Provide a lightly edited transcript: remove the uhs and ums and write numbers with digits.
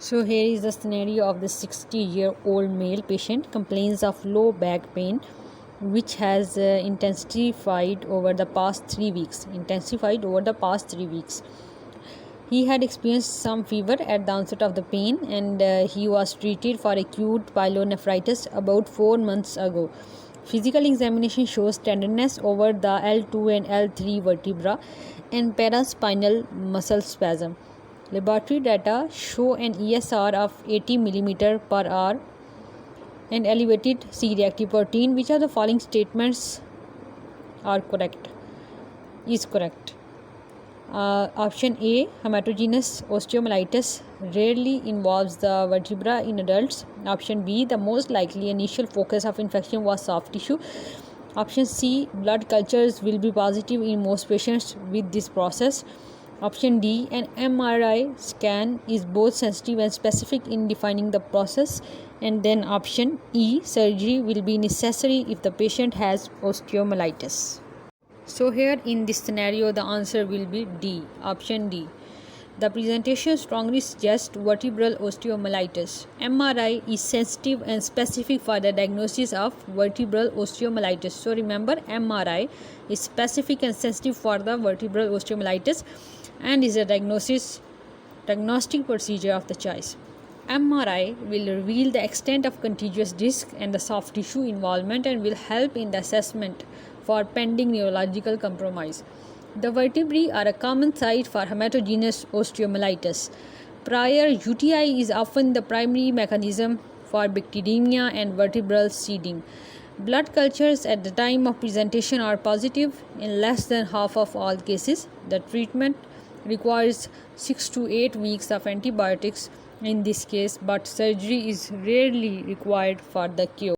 So here is the scenario of the 60-year-old male patient complains of low back pain which has intensified over the past 3 weeks. He had experienced some fever at the onset of the pain and he was treated for acute pyelonephritis about 4 months ago. Physical examination shows tenderness over the L2 and L3 vertebra and paraspinal muscle spasm. Laboratory data show an ESR of 80 mm per hour and elevated C-reactive protein. Which of the following statements are correct? Option A, hematogenous osteomyelitis rarely involves the vertebra in adults. Option B, the most likely initial focus of infection was soft tissue. Option C, blood cultures will be positive in most patients with this process. Option D, an MRI scan is both sensitive and specific in defining the process. And then option E, surgery will be necessary if the patient has osteomyelitis. So here in this scenario the answer will be D, option D. The presentation strongly suggests vertebral osteomyelitis. MRI is sensitive and specific for the diagnosis of vertebral osteomyelitis. So remember, MRI is specific and sensitive for the vertebral osteomyelitis and is a diagnostic procedure of the choice. MRI will reveal the extent of contiguous disc and the soft tissue involvement and will help in the assessment for pending neurological compromise. The vertebrae are a common site for hematogenous osteomyelitis. Prior UTI is often the primary mechanism for bacteremia and vertebral seeding. Blood cultures at the time of presentation are positive in less than half of all cases. The treatment requires 6 to 8 weeks of antibiotics in this case, but surgery is rarely required for the cure.